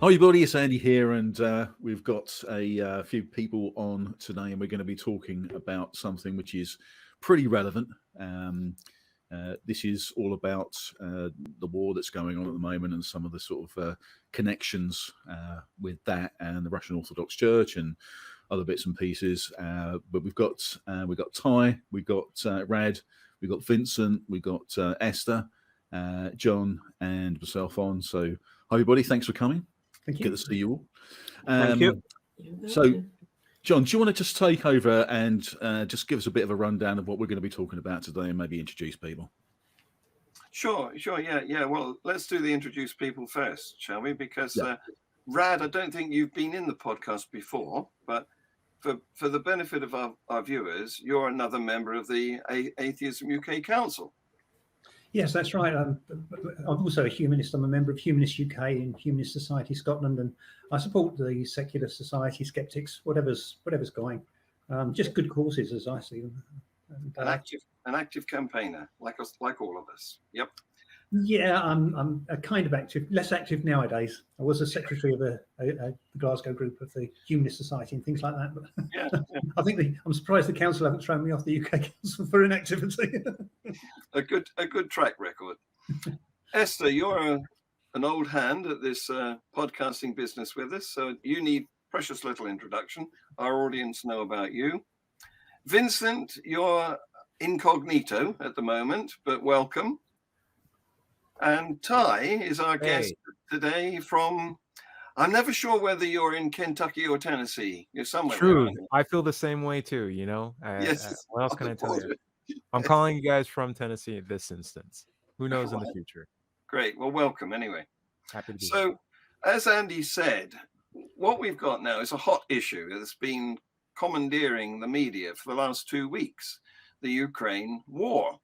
Hi everybody, it's Andy here, and we've got a few people on today, and we're going to be talking about something which is pretty relevant. This is all about the war that's going on at the moment and some of the sort of connections with that and the Russian Orthodox Church and other bits and pieces. But we've got Ty, we've got Rad, we've got Vincent, we've got Esther, John, and myself on. So hi everybody, thanks for coming. Thank you. Good to see you all. Thank you. So, John, do you want to just take over and just give us a bit of a rundown of what we're going to be talking about today and maybe introduce people? Sure. Yeah. Well, let's do the introduce people first, shall we? Because Rad, I don't think you've been in the podcast before, but for the benefit of our viewers, you're another member of the Atheism UK Council. Yes, that's right. I'm also a humanist. I'm a member of Humanist UK and Humanist Society Scotland, and I support the secular society, skeptics, whatever's going. Just good causes, as I see them. And, an active campaigner, like us, like all of us. Yep. Yeah, I'm a kind of active, less active nowadays. I was a secretary of a Glasgow group of the Humanist Society and things like that. But Yeah. I think I'm surprised the council haven't thrown me off the UK Council for inactivity. A good track record. Esther, you're an old hand at this podcasting business with us, so you need precious little introduction. Our audience know about you. Vincent, you're incognito at the moment, but welcome. And Ty is our guest today from, I'm never sure whether you're in Kentucky or Tennessee. You're somewhere. True. I feel the same way too, you know. Yes. What else can I tell you? I'm calling you guys from Tennessee in this instance. Who knows in the future? Great. Well, welcome anyway. Happy to be here. So, as Andy said, what we've got now is a hot issue that's been commandeering the media for the last 2 weeks, the Ukraine war.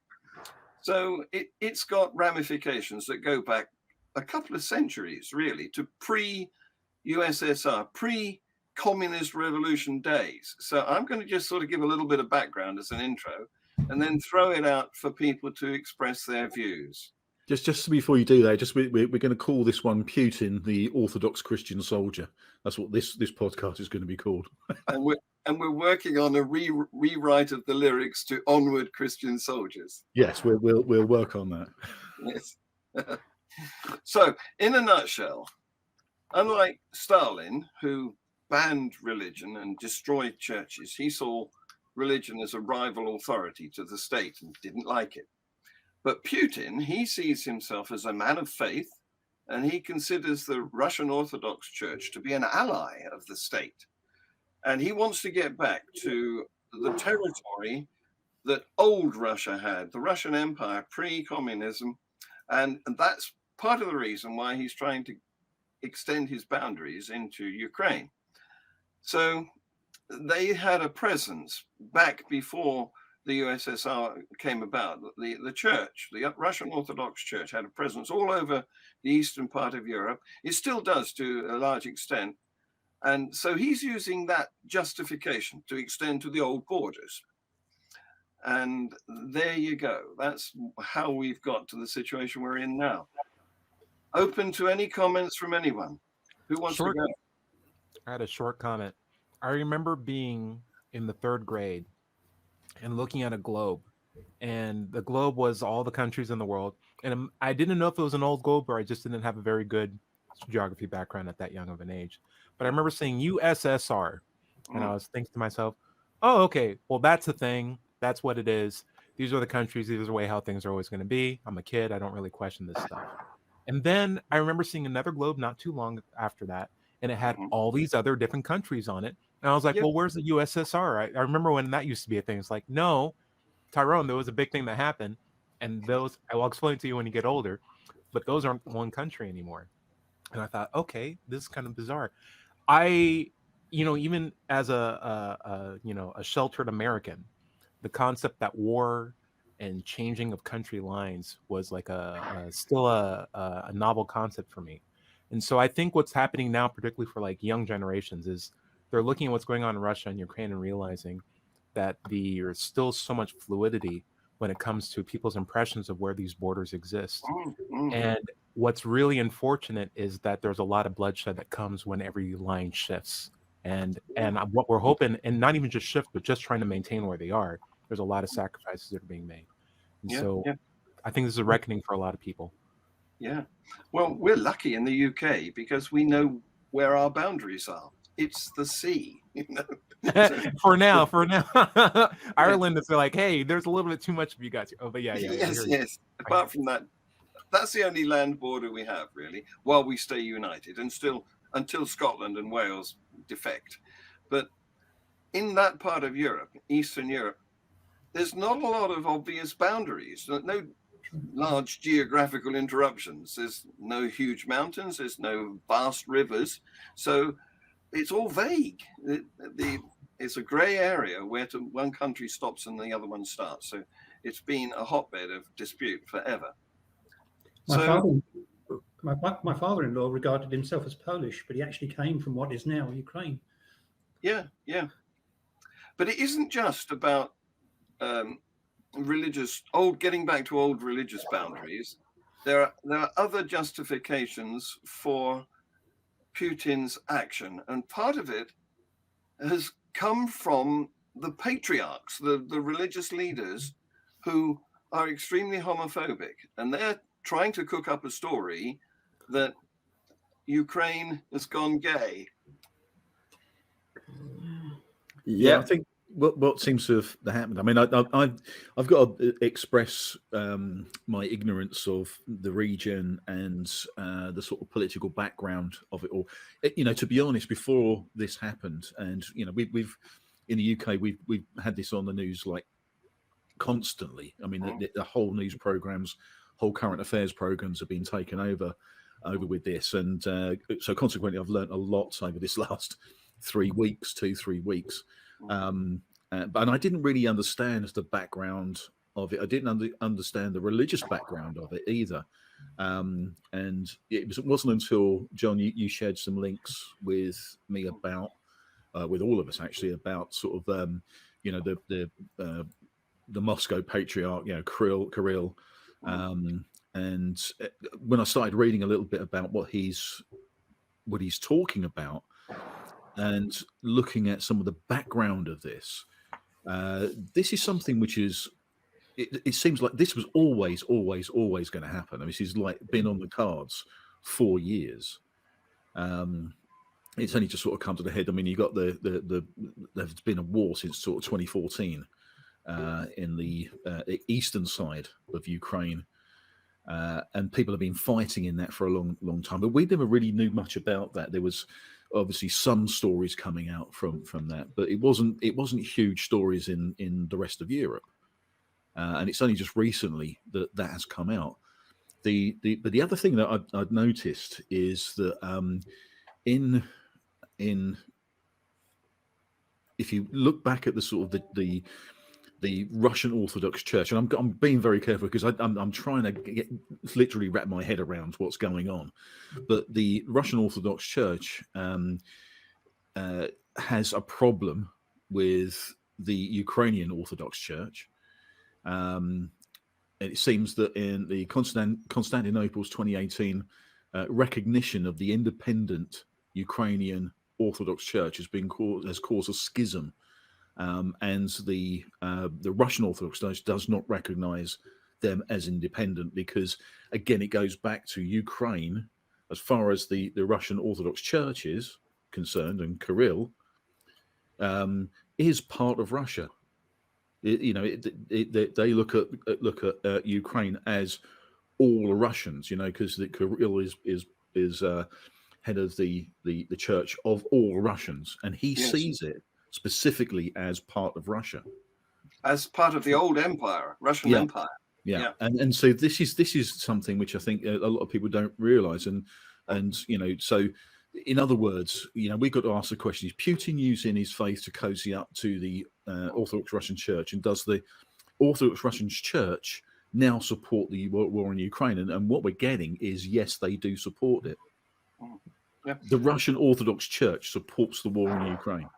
So it's got ramifications that go back a couple of centuries, really, to pre-USSR, pre-communist revolution days. So I'm going to just sort of give a little bit of background as an intro and then throw it out for people to express their views. Just before you do that, we're going to call this one Putin, the Orthodox Christian soldier. That's what this podcast is going to be called. And we're working on a rewrite of the lyrics to "Onward, Christian Soldiers." Yes, we'll work on that. Yes. So, in a nutshell, unlike Stalin, who banned religion and destroyed churches, he saw religion as a rival authority to the state and didn't like it. But Putin, he sees himself as a man of faith, and he considers the Russian Orthodox Church to be an ally of the state. And he wants to get back to the territory that old Russia had, the Russian Empire, pre-communism. And that's part of the reason why he's trying to extend his boundaries into Ukraine. So they had a presence back before the USSR came about. The church, the Russian Orthodox Church, had a presence all over the eastern part of Europe. It still does to a large extent. And so he's using that justification to extend to the old borders. And there you go. That's how we've got to the situation we're in now. Open to any comments from anyone. Who wants to go? I had a short comment. I remember being in the 3rd grade and looking at a globe. And the globe was all the countries in the world. And I didn't know if it was an old globe or I just didn't have a very good geography background at that young of an age. But I remember saying USSR, and I was thinking to myself, oh, okay, well, that's the thing. That's what it is. These are the countries. These are the way how things are always going to be. I'm a kid. I don't really question this stuff. And then I remember seeing another globe not too long after that, and it had all these other different countries on it. And I was like, well, where's the USSR? I remember when that used to be a thing. It's like, no, Tyrone, there was a big thing that happened. And those, I will explain to you when you get older, but those aren't one country anymore. And I thought, okay, this is kind of bizarre. Even as a sheltered American, the concept that war and changing of country lines was like still a novel concept for me. And so I think what's happening now, particularly for like young generations, is they're looking at what's going on in Russia and Ukraine and realizing that there's still so much fluidity when it comes to people's impressions of where these borders exist. And what's really unfortunate is that there's a lot of bloodshed that comes when every line shifts. And what we're hoping, and not even just shift, but just trying to maintain where they are, there's a lot of sacrifices that are being made. And so I think this is a reckoning for a lot of people. Yeah. Well, we're lucky in the UK because we know where our boundaries are. It's the sea, you know. for now. Ireland is like, hey, there's a little bit too much of you guys. Oh, but yeah. Yes. Apart from that, that's the only land border we have, really, while we stay united, and still until Scotland and Wales defect. But in that part of Europe, Eastern Europe, there's not a lot of obvious boundaries. No large geographical interruptions. There's no huge mountains. There's no vast rivers. So it's all vague. It's a grey area where one country stops and the other one starts. So it's been a hotbed of dispute forever. My father-in-law regarded himself as Polish, but he actually came from what is now Ukraine. Yeah. But it isn't just about getting back to old religious boundaries. There are other justifications for Putin's action, and part of it has come from the patriarchs, the religious leaders, who are extremely homophobic, and they're trying to cook up a story that Ukraine has gone gay. Yeah, I think what seems to have happened. I mean, I've got to express my ignorance of the region and the sort of political background of it all. You know, to be honest, before this happened, and you know, we've in the UK we've had this on the news like constantly. I mean, the whole news programs, whole current affairs programs have been taken over with this, and so consequently, I've learned a lot over this last 3 weeks. But I didn't really understand the background of it. I didn't understand the religious background of it either. And it wasn't until, John, you shared some links with me about, with all of us actually, about sort of, you know, the Moscow patriarch, you know, Kirill. And when I started reading a little bit about what he's talking about, and looking at some of the background of this, this is something which is, it seems like this was always going to happen. I mean, this is like been on the cards for years. It's only just sort of come to the head. I mean, you got there's been a war since sort of 2014 in the eastern side of Ukraine. And people have been fighting in that for a long time, but we never really knew much about that. There was obviously some stories coming out from that, but it wasn't huge stories in the rest of Europe, and it's only just recently that has come out. But the other thing that I'd noticed is that in if you look back at the sort of the Russian Orthodox Church, and I'm being very careful because I'm trying to literally wrap my head around what's going on. But the Russian Orthodox Church has a problem with the Ukrainian Orthodox Church. It seems that in the Constantinople's 2018 recognition of the independent Ukrainian Orthodox Church has caused a schism. And the Russian Orthodox Church does not recognize them as independent because, again, it goes back to Ukraine as far as the Russian Orthodox Church is concerned, and Kirill is part of Russia. They look at Ukraine as all Russians, you know, because Kirill is head of the Church of all Russians, and he sees it specifically as part of Russia, as part of the old empire, Russian Empire. Yeah. And so this is something which I think a lot of people don't realize, and you know, so in other words, you know, we've got to ask the question: is Putin using his faith to cozy up to the Orthodox Russian Church, and does the Orthodox Russian Church now support the war in Ukraine? And what we're getting is, yes, they do support it. Yeah. The Russian Orthodox Church supports the war in Ukraine.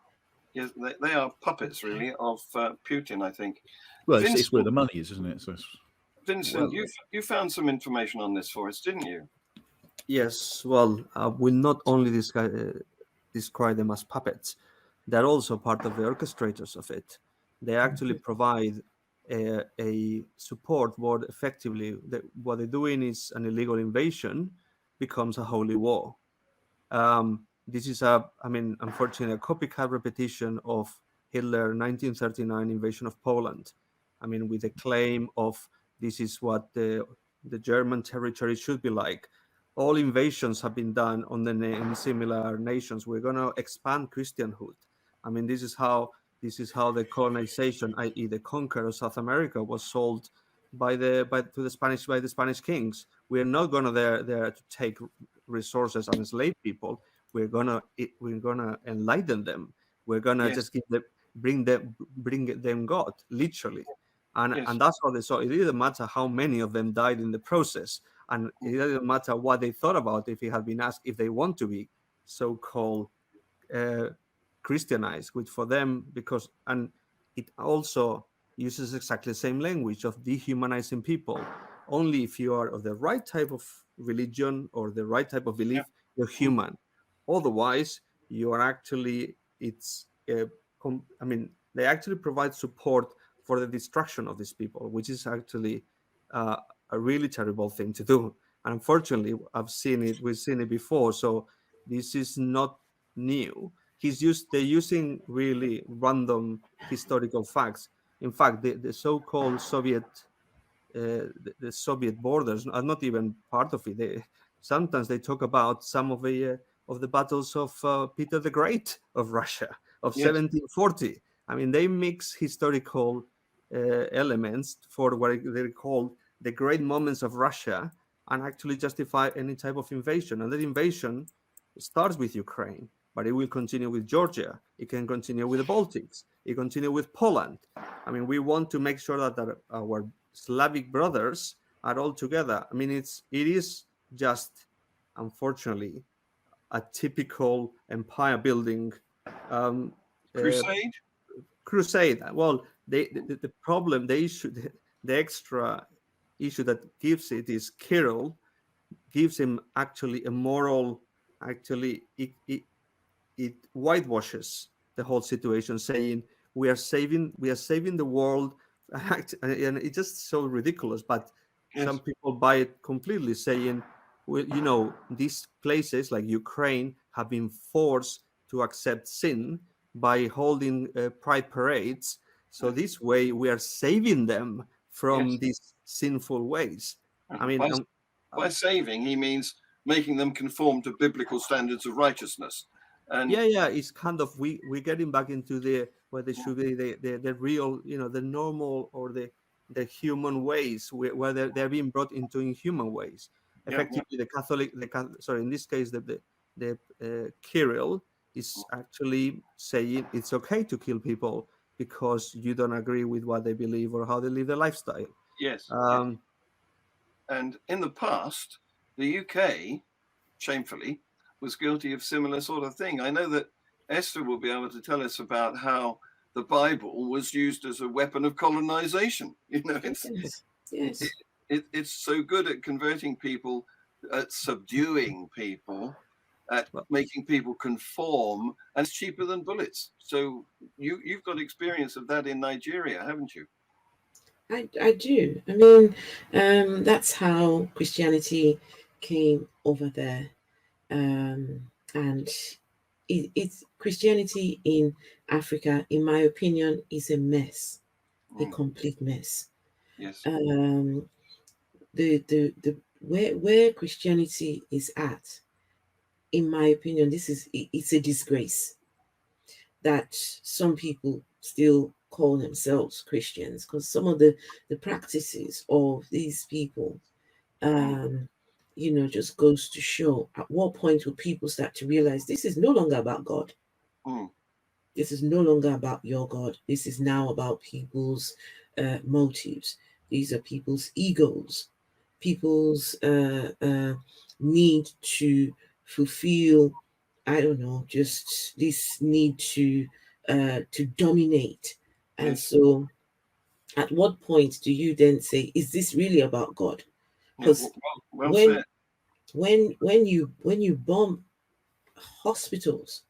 Yes, they are puppets, really, of Putin, I think. Well, Vincent, it's where the money is, isn't it? So Vincent, you found some information on this for us, didn't you? Yes, well, we'll not only describe them as puppets, they're also part of the orchestrators of it. They actually provide a support more effectively. What they're doing is an illegal invasion becomes a holy war. This is unfortunately, a copycat repetition of Hitler 1939 invasion of Poland. I mean, with the claim of this is what the German territory should be like. All invasions have been done on in similar nations. We're going to expand Christianhood. I mean, this is how the colonization, i.e., the conquer of South America, was sold by the Spanish kings. We're not going to there to take resources and enslave people. We're gonna enlighten them. We're gonna Yes. just bring them God, literally. And Yes. that's how they saw it. It didn't matter how many of them died in the process, and it didn't matter what they thought about if it had been asked if they want to be so-called Christianized, which for them, and it also uses exactly the same language of dehumanizing people. Only if you are of the right type of religion or the right type of belief, you're human. Otherwise, you are actually, they actually provide support for the destruction of these people, which is actually a really terrible thing to do. And unfortunately, we've seen it before. So this is not new. They're using really random historical facts. In fact, the so-called Soviet the Soviet borders are not even part of it. Sometimes they talk about some of the battles of Peter the Great of Russia of 1740. I mean, they mix historical elements for what they call the great moments of Russia and actually justify any type of invasion. And that invasion starts with Ukraine, but it will continue with Georgia. It can continue with the Baltics. It continue with Poland. I mean, we want to make sure that our Slavic brothers are all together. I mean, it is just, unfortunately, a typical empire building crusade. Well, the problem, the issue, the extra issue that gives it is Kirill gives him actually a moral. Actually, it whitewashes the whole situation, saying we are saving the world. And it's just so ridiculous, but some people buy it completely, saying, well, these places like Ukraine have been forced to accept sin by holding pride parades, so this way we are saving them from these sinful ways. I mean, by saving, he means making them conform to biblical standards of righteousness. And it's kind of we're getting back into where they should be the real, the normal or the human ways, where they're being brought into inhuman ways. Effectively, the Catholic, in this case, the Kirill is actually saying it's okay to kill people because you don't agree with what they believe or how they live their lifestyle. Yes. And in the past, the UK, shamefully, was guilty of similar sort of thing. I know that Esther will be able to tell us about how the Bible was used as a weapon of colonization. It's so good at converting people, at subduing people, at making people conform, and it's cheaper than bullets. So you've got experience of that in Nigeria, haven't you? I do. I mean, that's how Christianity came over there. And it's Christianity in Africa, in my opinion, is a mess, a complete mess. Yes. The where Christianity is at, in my opinion, it's a disgrace that some people still call themselves Christians, because some of the practices of these people just goes to show at what point will people start to realize this is no longer about God. This is no longer about your God. This is now about people's motives. These are people's egos, people's need to fulfill, I don't know, just this need to dominate. And so at what point do you then say, is this really about God? Because well said. when you bomb hospitals,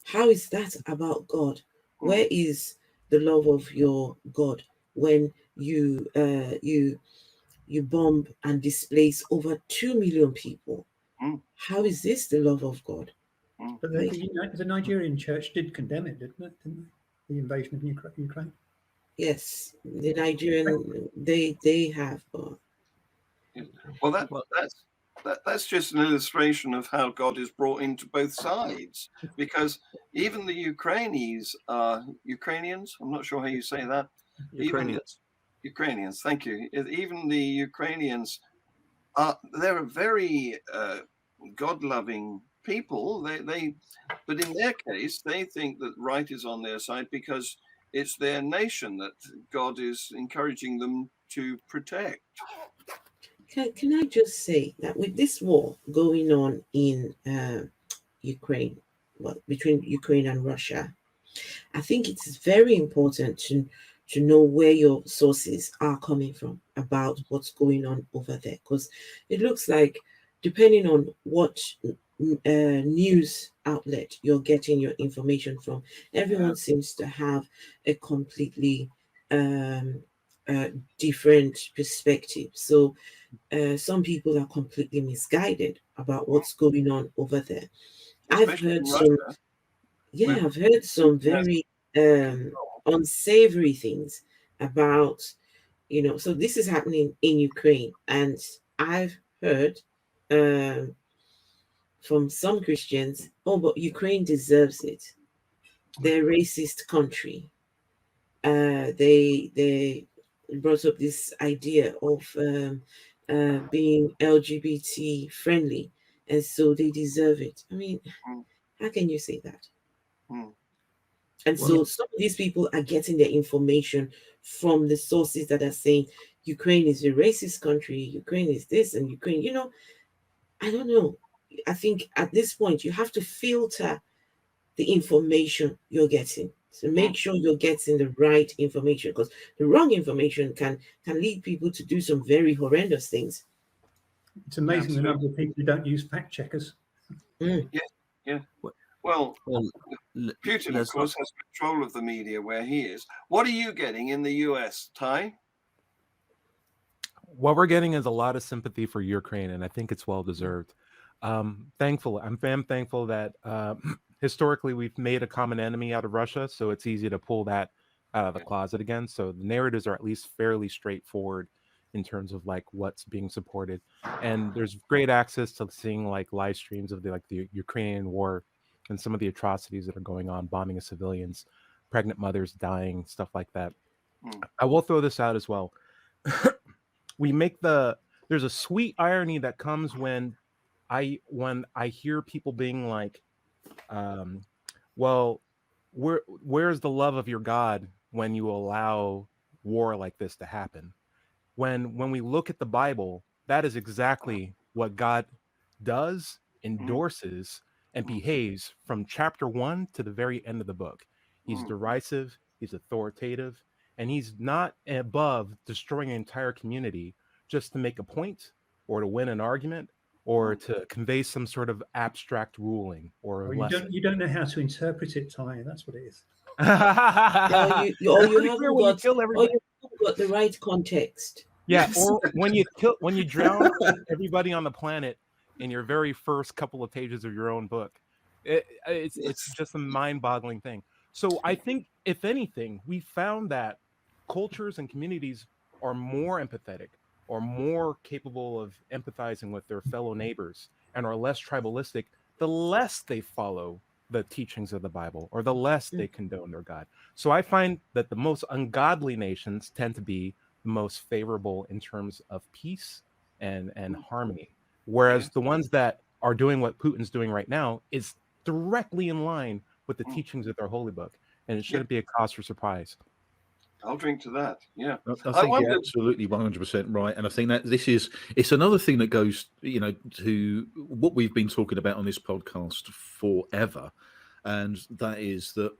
how is that about God? Where is the love of your God when you bomb and displace over 2 million people? How is this the love of God? But the Nigerian church did condemn it, didn't it? Didn't they? The invasion of Ukraine. Yes, the Nigerian they have. Well, that's just an illustration of how God is brought into both sides, because even the Ukrainians, I'm not sure how you say that. Ukrainians, thank you. Even the Ukrainians they're a very God-loving people. But in their case, they think that right is on their side because it's their nation that God is encouraging them to protect. Can I just say that with this war going on in Ukraine, well, between Ukraine and Russia, I think it's very important to know where your sources are coming from about what's going on over there, because it looks like, depending on what news outlet you're getting your information from, everyone seems to have a completely different perspective. So some people are completely misguided about what's going on over there. I've heard some very unsavory things about, so this is happening in Ukraine, and I've heard from some Christians, oh, but Ukraine deserves it. They're a racist country. They brought up this idea of being LGBT friendly, and so they deserve it. I mean, how can you say that? And so some of these people are getting their information from the sources that are saying Ukraine is a racist country, Ukraine is this, and Ukraine, I don't know. I think at this point you have to filter the information you're getting. So make sure you're getting the right information, because the wrong information can lead people to do some very horrendous things. It's amazing the number of people who don't use fact checkers. Yeah. Well, Putin, of course, has control of the media where he is. What are you getting in the US, Ty? What we're getting is a lot of sympathy for Ukraine, and I think it's well deserved. I'm thankful that historically we've made a common enemy out of Russia, so it's easy to pull that out of the closet again. So the narratives are at least fairly straightforward in terms of like what's being supported, and there's great access to seeing like live streams of the Ukrainian war and some of the atrocities that are going on, bombing of civilians, pregnant mothers dying, stuff like that. I will throw this out as well. There's a sweet irony that comes when I hear people being like, well, where's the love of your God when you allow war like this to happen? When we look at the Bible, that is exactly what God does, endorses, and behaves from chapter 1 to the very end of the book. He's derisive, he's authoritative, and he's not above destroying an entire community just to make a point or to win an argument or to convey some sort of abstract ruling or lesson. You don't know how to interpret it, Ty. That's what it is. You haven't got the right context. Yeah, or when you drown everybody on the planet in your very first couple of pages of your own book. It's just a mind-boggling thing. So I think, if anything, we found that cultures and communities are more empathetic or more capable of empathizing with their fellow neighbors and are less tribalistic, the less they follow the teachings of the Bible or the less they condone their God. So I find that the most ungodly nations tend to be the most favorable in terms of peace and harmony, whereas the ones that are doing what Putin's doing right now is directly in line with the teachings of their holy book, and it shouldn't be a cause for surprise. I'll drink to that. Yeah, I think you're absolutely 100% right, and I think that it's another thing that goes, to what we've been talking about on this podcast forever, and that is that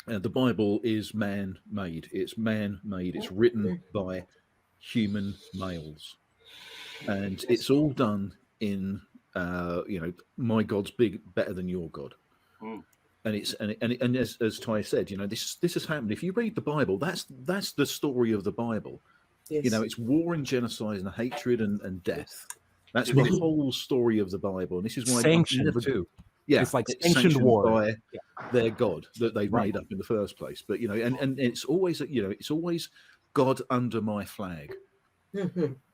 the Bible is man-made. It's man-made. It's written by human males, and it's all done in my God's better than your God. And it's and as Ty said, this has happened. If you read the Bible, that's the story of the Bible. Yes. It's war and genocide and hatred and death. That's the whole story of the Bible, and this is why sanctioned too. Yeah, it's like sanctioned war by their God that they've made up in the first place. But and it's always it's always God under my flag.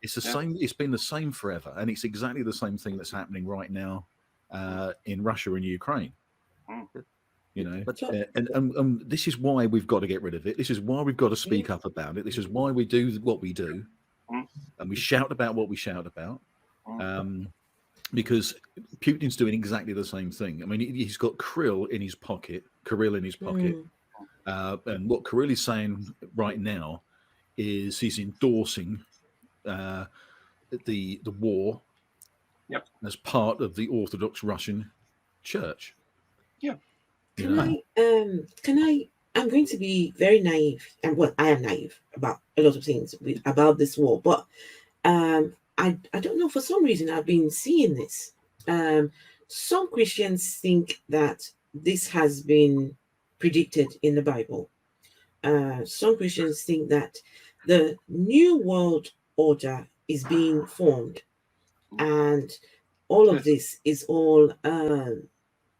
It's the same. It's been the same forever, and it's exactly the same thing that's happening right now in Russia and Ukraine. And this is why we've got to get rid of it. This is why we've got to speak up about it. This is why we do what we do, and we shout about what we shout about. Because Putin's doing exactly the same thing. I mean, he's got Kirill in his pocket, and what Kirill is saying right now is he's endorsing the war as part of the Orthodox Russian Church. I'm going to be very naive, and I am naive about a lot of things about this war, but I don't know, for some reason I've been seeing this. Some Christians think that this has been predicted in the Bible. Some Christians think that the new world order is being formed, and all of this is all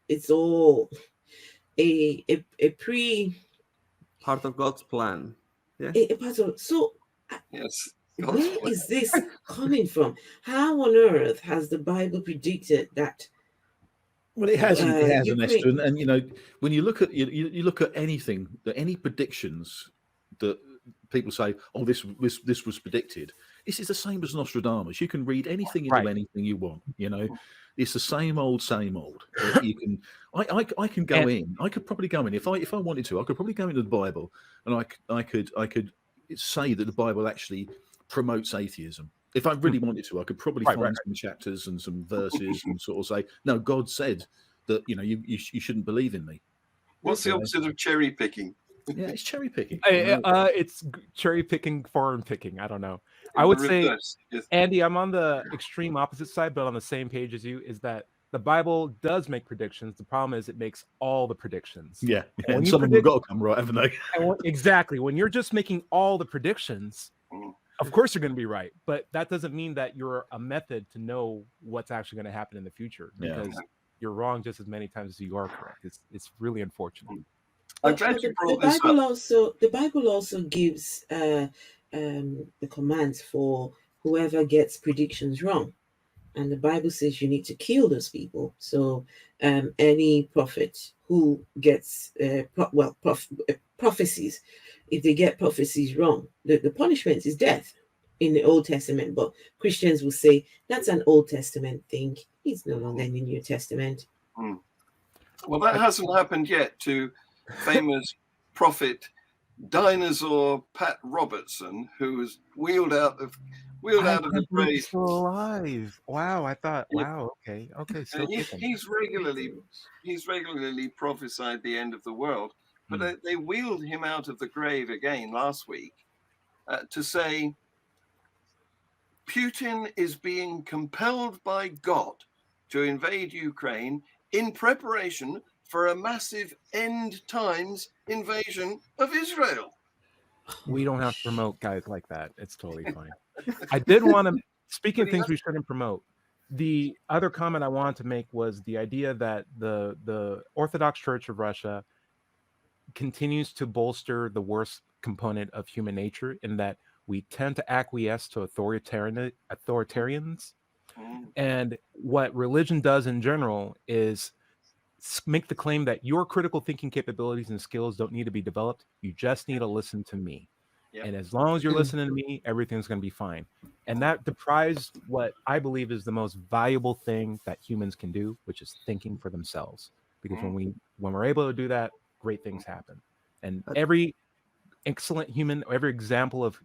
it's all a part of God's plan. Yeah. So yes. where is this coming from? How on earth has the Bible predicted that? Well, it hasn't, Esther. And when you look at you look at anything, any predictions that people say, "Oh, this was predicted." This is the same as Nostradamus. You can read anything into anything you want. It's the same old. You can. I can go in. I could probably go in if I wanted to. I could probably go into the Bible, and I could say that the Bible actually promotes atheism. If I really wanted to, I could probably find some chapters and some verses and sort of say, "No, God said that you shouldn't believe in me." What's the opposite of cherry picking? Yeah, it's cherry picking. It's cherry picking, foreign picking. I don't know. I would say, Andy, I'm on the extreme opposite side, but on the same page as you. Is that the Bible does make predictions? The problem is it makes all the predictions. Yeah, and some of them have got to come right, haven't they? Exactly. When you're just making all the predictions, of course you're going to be right, but that doesn't mean that you're a method to know what's actually going to happen in the future, because you're wrong just as many times as you are correct. It's really unfortunate. I'm glad you brought this up. The Bible also gives the commands for whoever gets predictions wrong, and the Bible says you need to kill those people. So any prophet who gets prophecies, if they get prophecies wrong, the punishment is death in the Old Testament. But Christians will say that's an Old Testament thing. It's no longer in the New Testament. Well, that hasn't happened yet to famous prophet dinosaur Pat Robertson, who was wheeled out of the grave. Still alive. Wow, I thought. Wow, okay. So he's regularly prophesied the end of the world, but they wheeled him out of the grave again last week to say Putin is being compelled by God to invade Ukraine in preparation for a massive end times invasion of Israel. We don't have to promote guys like that. It's totally fine. I did want to, speaking of things we shouldn't promote, the other comment I wanted to make was the idea that the Orthodox Church of Russia continues to bolster the worst component of human nature, in that we tend to acquiesce to authoritarians. And what religion does in general is make the claim that your critical thinking capabilities and skills don't need to be developed. You just need to listen to me. And as long as you're listening to me, everything's going to be fine. And that deprives what I believe is the most valuable thing that humans can do, which is thinking for themselves. Because when we're able to do that, great things happen. And every excellent human, every example of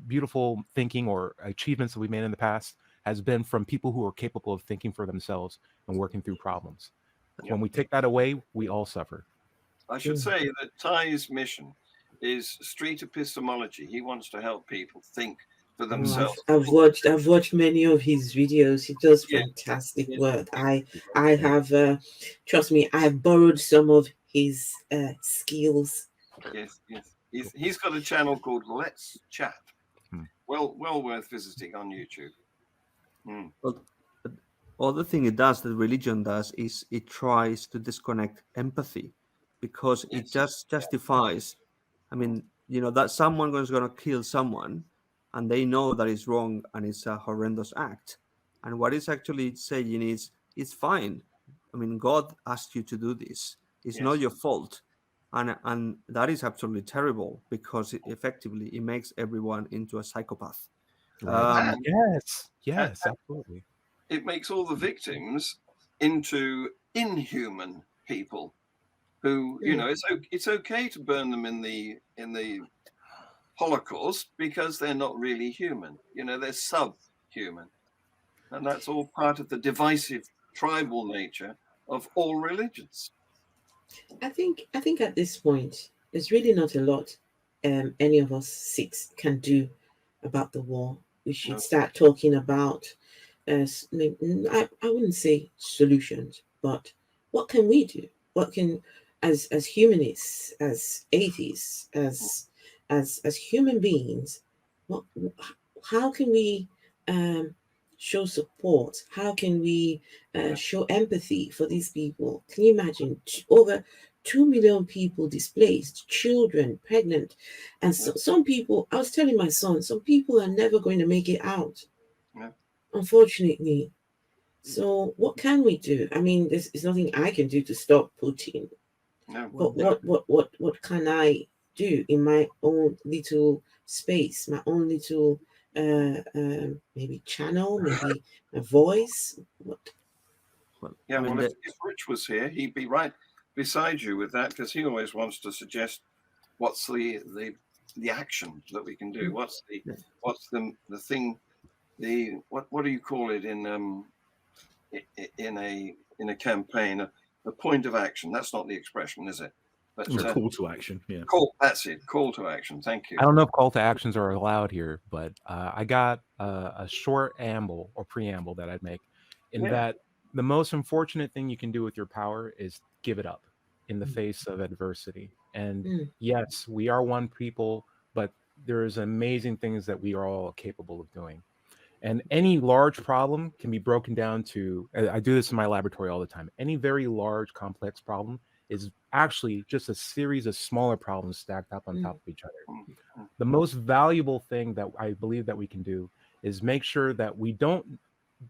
beautiful thinking or achievements that we made in the past has been from people who are capable of thinking for themselves and working through problems. When we take that away, we all suffer. I should say that Ty's mission is street epistemology. He wants to help people think for themselves. I've watched many of his videos. He does Yeah. fantastic Yeah. work. I have trust me, I've borrowed some of his skills. Yes. He's got a channel called Let's Chat. Well worth visiting on YouTube. Well, the other thing it does, that religion does, is it tries to disconnect empathy, because it just justifies. I mean, that someone is going to kill someone, and they know that it's wrong and it's a horrendous act. And what it's actually saying is, it's fine. I mean, God asked you to do this. It's not your fault. And that is absolutely terrible, because it makes everyone into a psychopath. Right. Yes, absolutely. It makes all the victims into inhuman people who, it's okay to burn them in the Holocaust because they're not really human. They're subhuman. And that's all part of the divisive tribal nature of all religions. I think at this point, there's really not a lot any of us six can do about the war. We should start talking about, I wouldn't say solutions, but what can we do? What can, as humanists, as atheists, as human beings, how can we show support? How can we show empathy for these people? Can you imagine over 2 million people displaced, children, pregnant, and some people, I was telling my son, some people are never going to make it out, unfortunately. So what can we do? I mean, there's nothing I can do to stop Putin. But what can I do in my own little space, my own little maybe channel, maybe a voice? If Rich was here, he'd be right beside you with that, because he always wants to suggest what's the action that we can do. What's the thing? What do you call it in a campaign? A point of action. That's not the expression, is it? But a call to action. Yeah. That's it. Call to action. Thank you. I don't know if call to actions are allowed here, but I got a short amble or preamble that I'd make in that the most unfortunate thing you can do with your power is give it up in the face of adversity. And yes, we are one people, but there's amazing things that we are all capable of doing. And any large problem can be broken down to, I do this in my laboratory all the time, any very large, complex problem is actually just a series of smaller problems stacked up on top of each other. The most valuable thing that I believe that we can do is make sure that we don't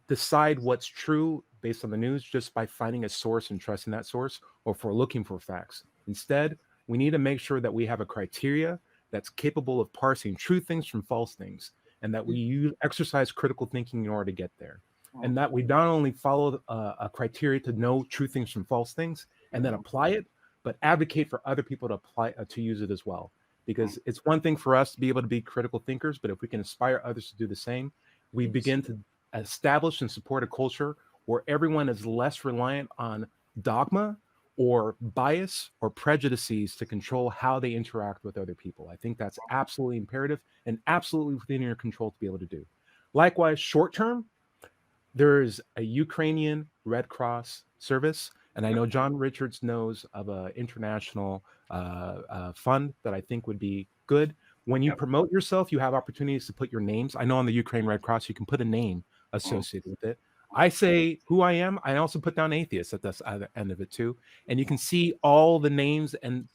decide what's true based on the news just by finding a source and trusting that source, or for looking for facts. Instead, we need to make sure that we have a criteria that's capable of parsing true things from false things, and that we exercise critical thinking in order to get there. And that we not only follow a criteria to know true things from false things and then apply it, but advocate for other people to apply to use it as well. Because it's one thing for us to be able to be critical thinkers, but if we can inspire others to do the same, we begin to establish and support a culture where everyone is less reliant on dogma or bias or prejudices to control how they interact with other people. I think that's absolutely imperative and absolutely within your control to be able to do. Likewise, short term, there is a Ukrainian Red Cross service, and I know John Richards knows of an international fund that I think would be good. When you promote yourself, you have opportunities to put your names. I know on the Ukraine Red Cross, you can put a name associated with it. I say who I am. I also put down atheists at this end of it too. And you can see all the names and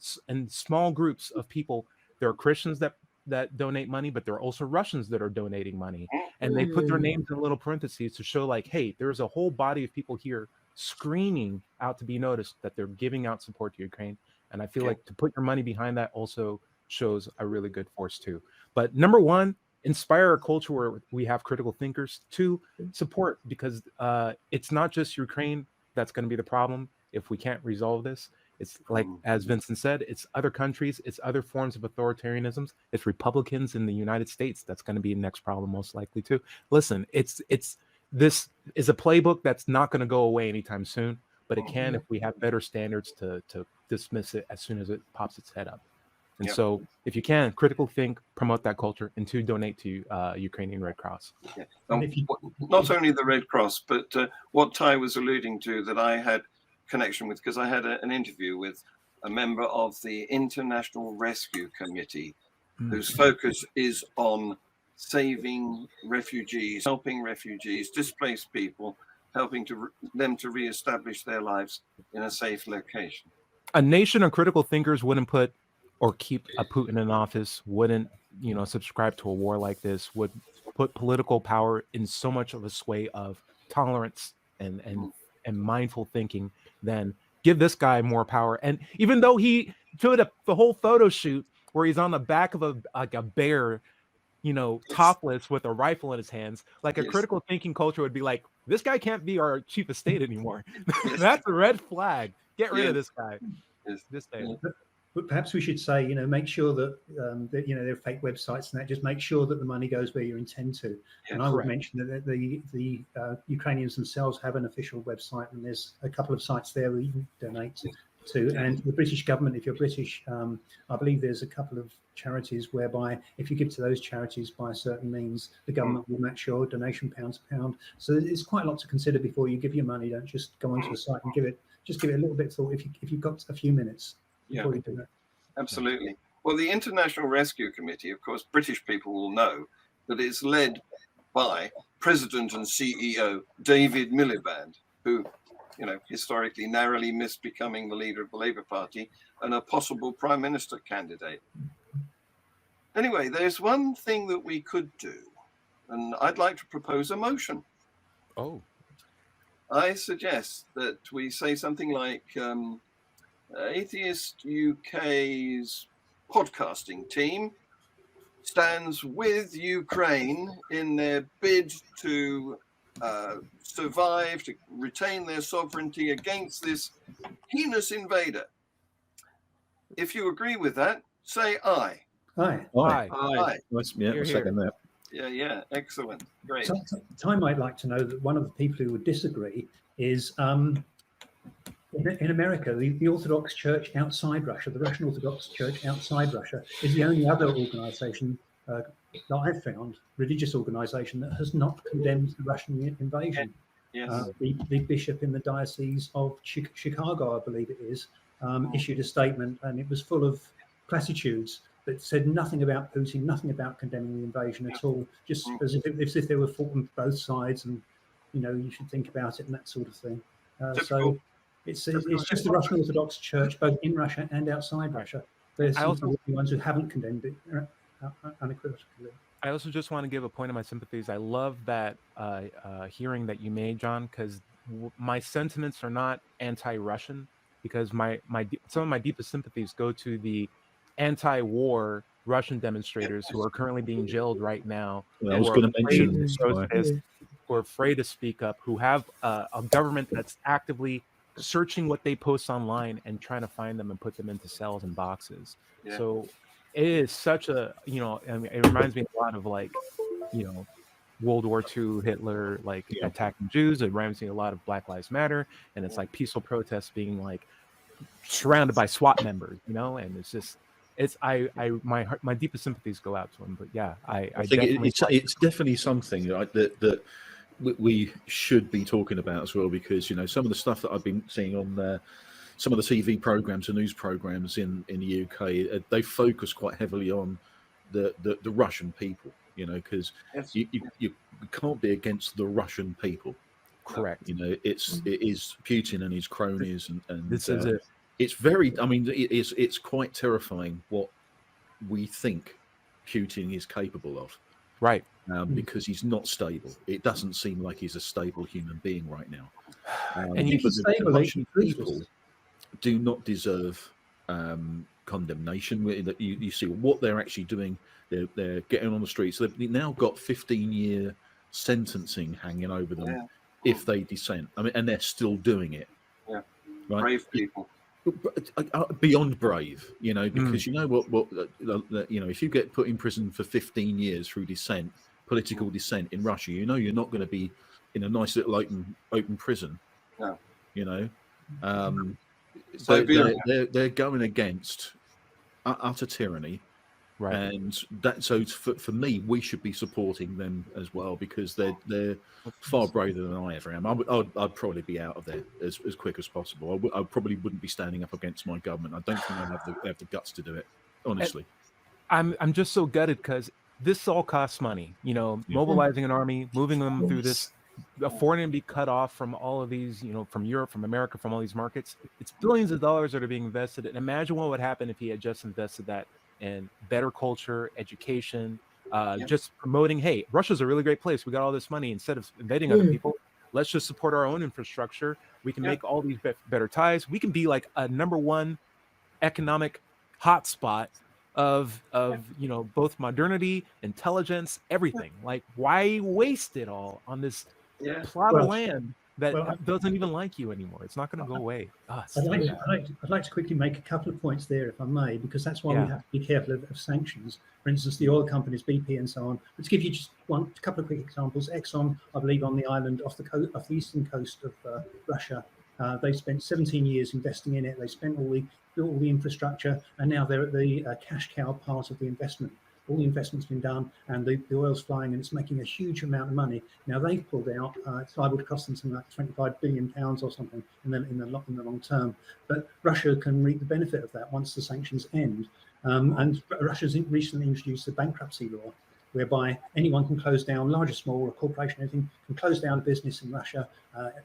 small groups of people. There are Christians that donate money, but there are also Russians that are donating money. And they put their names in little parentheses to show like, hey, there's a whole body of people here screaming out to be noticed that they're giving out support to Ukraine. And I feel like to put your money behind that also shows a really good force too. But number one, inspire a culture where we have critical thinkers. To support, because it's not just Ukraine that's going to be the problem if we can't resolve this. It's like, as Vincent said, it's other countries, it's other forms of authoritarianisms, it's Republicans in the United States that's going to be the next problem most likely too. Listen, this is a playbook that's not going to go away anytime soon, but it can if we have better standards to dismiss it as soon as it pops its head up. And Yep. so if you can, critical think, promote that culture, and to donate to Ukrainian Red Cross. Yeah. And if you- Not only the Red Cross, but what Ty was alluding to that I had connection with, because I had an interview with a member of the International Rescue Committee, whose focus is on saving refugees, helping refugees, displaced people, helping them to reestablish their lives in a safe location. A nation of critical thinkers wouldn't put or keep a Putin in office, wouldn't, subscribe to a war like this, would put political power in so much of a sway of tolerance and mindful thinking, then give this guy more power. And even though he did the whole photo shoot where he's on the back of a bear, topless with a rifle in his hands, like a Yes. critical thinking culture would be like, this guy can't be our chief of state anymore. Yes. That's a red flag. Get rid of Yes. this guy. Yes. This day. Yeah. But perhaps we should say, make sure that, there are fake websites and that. Just make sure that the money goes where you intend to. Yeah, and I would correct. mention that the Ukrainians themselves have an official website, and there's a couple of sites there where you can donate to. And the British government, if you're British, I believe there's a couple of charities whereby if you give to those charities by a certain means, the government will match your donation pound to pound. So it's quite a lot to consider before you give your money. Don't just go onto a site and give it a little bit of thought if you've got a few minutes. Yeah, before you do that. absolutely. Well, the International Rescue Committee, of course, British people will know that it's led by President and CEO David Miliband, who, historically narrowly missed becoming the leader of the Labour Party and a possible Prime Minister candidate. Anyway, there's one thing that we could do, and I'd like to propose a motion. Oh. I suggest that we say something like Atheist UK's podcasting team stands with Ukraine in their bid to survive, to retain their sovereignty against this heinous invader. If you agree with that, say aye. Aye. Aye. Aye. Nice. Yeah, Hear, I'll second that. Yeah, excellent. Great. Ty might like to know that one of the people who would disagree is in America, the Orthodox Church outside Russia, the Russian Orthodox Church outside Russia, is the only other organization that I've found, religious organization, that has not condemned the Russian invasion. Yes. The bishop in the Diocese of Chicago, I believe it is, issued a statement, and it was full of platitudes that said nothing about Putin, nothing about condemning the invasion at all, just as if they were fought on both sides, and you should think about it and that sort of thing. So it's just the Russian Orthodox Church, both in Russia and outside Russia. They're the ones who haven't condemned it unequivocally. I also just want to give a point of my sympathies. I love that hearing that you made, John, because my sentiments are not anti-Russian, because some of my deepest sympathies go to the anti-war Russian demonstrators who are currently being jailed right now. Well, I was going to mention this. Who are afraid to speak up, who have a government that's actively searching what they post online and trying to find them and put them into cells and boxes. Yeah. So it is such a, it reminds me a lot of World War II, Hitler, attacking Jews. It reminds me a lot of Black Lives Matter. And it's like peaceful protests being surrounded by SWAT members, and it's just, my deepest sympathies go out to him. But yeah, I think definitely it's definitely something that we should be talking about as well, because some of the stuff that I've been seeing on some of the TV programs and news programs in the UK, they focus quite heavily on the Russian people, because you can't be against the Russian people. correct. It is Putin and his cronies, and This is it. It's very. I mean, it's quite terrifying what we think Putin is capable of. Right. Because he's not stable. It doesn't seem like he's a stable human being right now. And you but can the stable, Russian he's people do not deserve condemnation. You see what they're actually doing. They're getting on the streets. They've now got 15-year sentencing hanging over them if they dissent. I mean, and they're still doing it. Yeah, right? brave people. Beyond brave, because if you get put in prison for 15 years through dissent, political dissent in Russia, you're not going to be in a nice little open prison. No. So they're going against utter tyranny. Right. And that, so for me, we should be supporting them as well, because they're far braver than I ever am. I'd probably be out of there as quick as possible. I probably wouldn't be standing up against my government. I don't think I'd have the guts to do it, honestly. I'm just so gutted because this all costs money. You know, mobilizing an army, moving them through this, affording them to be cut off from all of these, you know, from Europe, from America, from all these markets. It's billions of dollars that are being invested. And imagine what would happen if he had just invested that in better culture, education, just promoting, hey, Russia's a really great place. We got all this money. Instead of invading other people, let's just support our own infrastructure. We can make all these better ties. We can be like a #1 economic hotspot of you know, both modernity, intelligence, everything. Like, why waste it all on this plot of land that doesn't even like you anymore? It's not going to go away. I'd like to quickly make a couple of points there, if I may, because that's why we have to be careful of sanctions. For instance, the oil companies, BP and so on. But to give you just a couple of quick examples, Exxon, I believe, on the island off the eastern coast of Russia, they spent 17 years investing in it. They spent all the infrastructure, and now they're at the cash cow part of the investment. All the investment's been done, and the oil's flying, and it's making a huge amount of money. Now they've pulled out. It's liable to cost them something like £25 billion or something in the long term. But Russia can reap the benefit of that once the sanctions end. And Russia's recently introduced a bankruptcy law, whereby anyone can close down, large or small, a corporation, anything, can close down a business in Russia,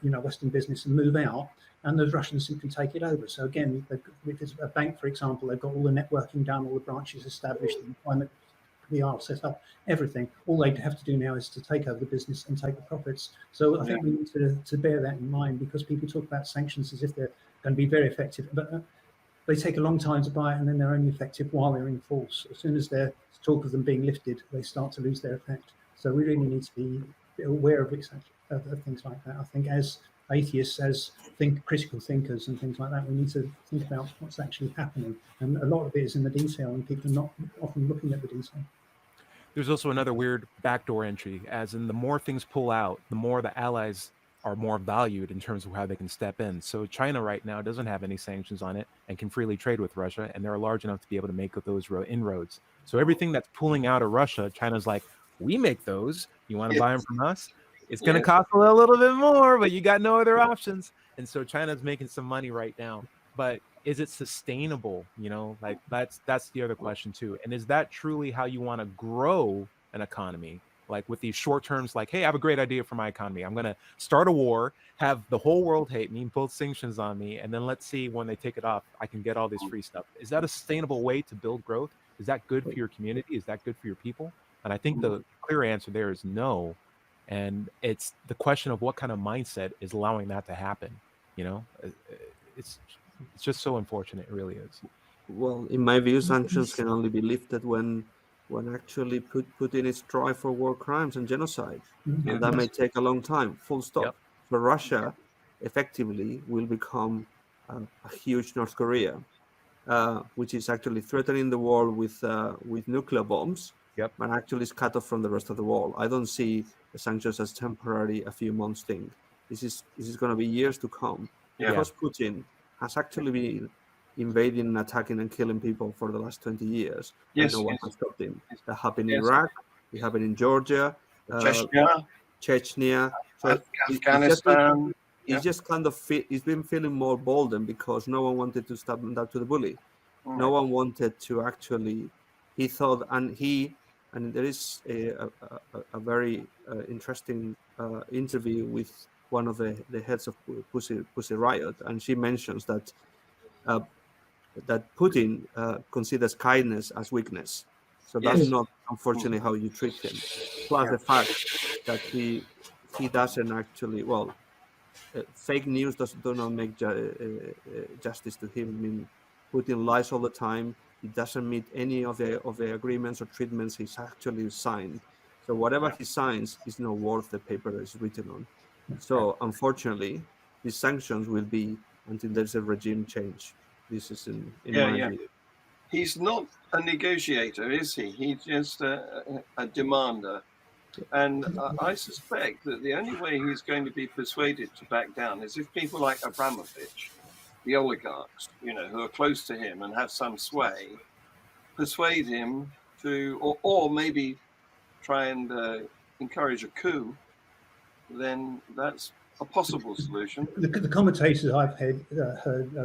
Western business, and move out, and the Russians simply take it over. So again, if it's a bank, for example, they've got all the networking done, all the branches established, the employment, PR set up, everything. All they have to do now is to take over the business and take the profits. So I think we need to bear that in mind, because people talk about sanctions as if they're going to be very effective, but they take a long time to buy it, and then they're only effective while they're in force. As soon as there's talk of them being lifted, they start to lose their effect. So we really need to be aware of things like that. I think as atheists, as critical thinkers and things like that, we need to think about what's actually happening. And a lot of it is in the detail, and people are not often looking at the detail. There's also another weird backdoor entry, as in the more things pull out, the more the allies are more valued in terms of how they can step in. So China right now doesn't have any sanctions on it and can freely trade with Russia, and they're large enough to be able to make those inroads. So everything that's pulling out of Russia, China's like, we make those. You want to buy them from us? It's going to cost a little bit more, but you got no other options. And so China's making some money right now. But is it sustainable? You know, like that's the other question too. And is that truly how you want to grow an economy? Like with these short terms, like, hey, I have a great idea for my economy. I'm going to start a war, have the whole world hate me, impose sanctions on me, and then let's see when they take it off, I can get all this free stuff. Is that a sustainable way to build growth? Is that good for your community? Is that good for your people? And I think the clear answer there is no. And it's the question of what kind of mindset is allowing that to happen. You know, it's just so unfortunate. It really is. Well, in my view, sanctions can only be lifted when actually Putin is tried for war crimes and genocide. And that may take a long time, full stop. So Russia effectively will become a huge North Korea, which is actually threatening the world with nuclear bombs, but actually is cut off from the rest of the world. I don't see the sanctions as temporary, a few months thing. This is going to be years to come, because Putin has actually been invading and attacking and killing people for the last 20 years. And no one has stopped him. That happened in Iraq, it happened in Georgia, Chechnya, so Afghanistan. He's just kind of he's been feeling more bolden because no one wanted to stop him to the bully. No one wanted to actually. He thought, and there is a very interesting interview with one of the heads of Pussy Riot, and she mentions that Putin considers kindness as weakness. So that's not, unfortunately, how you treat him. Plus the fact that he doesn't actually, fake news do not make justice to him. I mean, Putin lies all the time. He doesn't meet any of the agreements or treatments he's actually signed. So whatever he signs is not worth the paper that it's written on. So unfortunately, these sanctions will be until there's a regime change. This is in my view. He's not a negotiator, is he? He's just a demander. And I suspect that the only way he's going to be persuaded to back down is if people like Abramovich, the oligarchs, who are close to him and have some sway, persuade him to, or maybe try and encourage a coup, then that's a possible solution. The commentators I've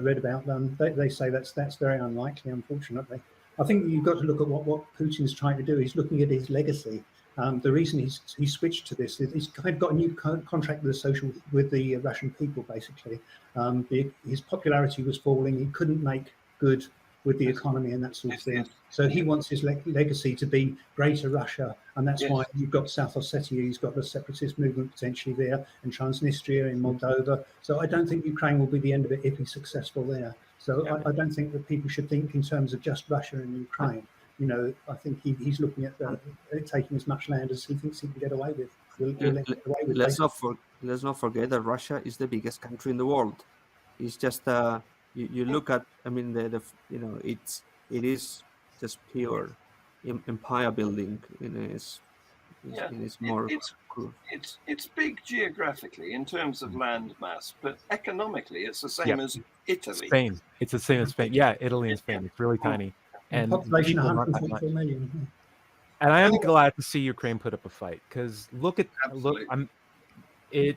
read about them, they say that's very unlikely, unfortunately. I think you've got to look at what Putin's trying to do. He's looking at his legacy. The reason he switched to this is he's kind of got a new contract with the Russian people, basically. His popularity was falling. He couldn't make good with the economy and that sort of thing. So he wants his legacy to be Greater Russia, and that's why you've got South Ossetia, he's got the separatist movement potentially there, and Transnistria in Moldova. So I don't think Ukraine will be the end of it if he's successful there. So I don't think that people should think in terms of just Russia and Ukraine. You know, I think he's looking at taking as much land as he thinks he can get away with. Let's not forget that Russia is the biggest country in the world. It's just you look at, I mean, it is just pure empire building in its more. It's big geographically in terms of land mass, but economically it's the same as Italy. Spain. It's the same as Spain. Yeah, Italy and Spain. It's really tiny. And population 144 million. And I am glad to see Ukraine put up a fight, because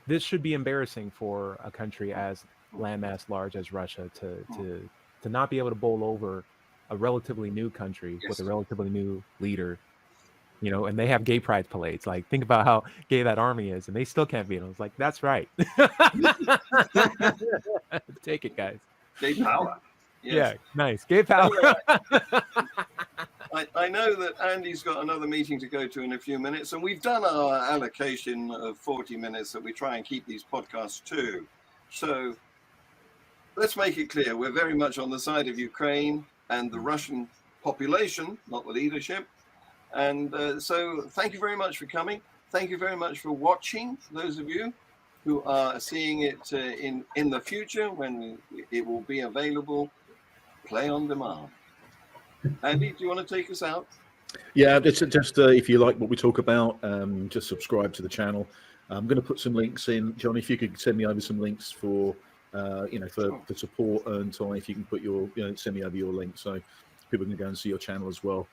this should be embarrassing for a country as landmass large as Russia to not be able to bowl over a relatively new country with a relatively new leader, you know, and they have gay pride parades. Like, think about how gay that army is, and they still can't beat them. It's like, that's right. Take it, guys. Gay power. Yes. Yeah, nice. Gay power. I know that Andy's got another meeting to go to in a few minutes, and we've done our allocation of 40 minutes that we try and keep these podcasts to. So let's make it clear, we're very much on the side of Ukraine and the Russian population, not the leadership. And so thank you very much for coming. Thank you very much for watching, those of you who are seeing it in the future when it will be available, play on demand. Andy, do you want to take us out? Yeah, just if you like what we talk about, just subscribe to the channel. I'm going to put some links in. John, if you could send me over some links for for support, and Ty, if you can put send me over your link so people can go and see your channel as well.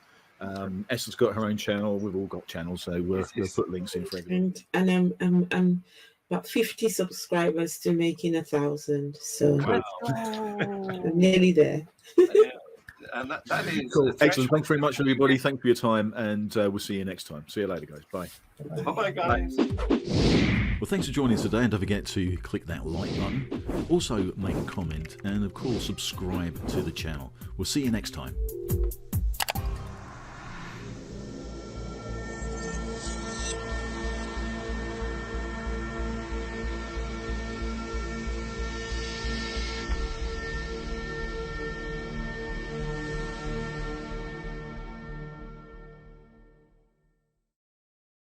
Esther's got her own channel. We've all got channels, so we'll put links in for everyone. And I'm about 50 subscribers to making 1,000, so I'm nearly there. And that is cool. Excellent. Thanks very much, everybody. Thanks for your time, and we'll see you next time. See you later, guys. Bye. Bye-bye, guys. Well, thanks for joining us today, and don't forget to click that like button. Also, make a comment, and of course, subscribe to the channel. We'll see you next time.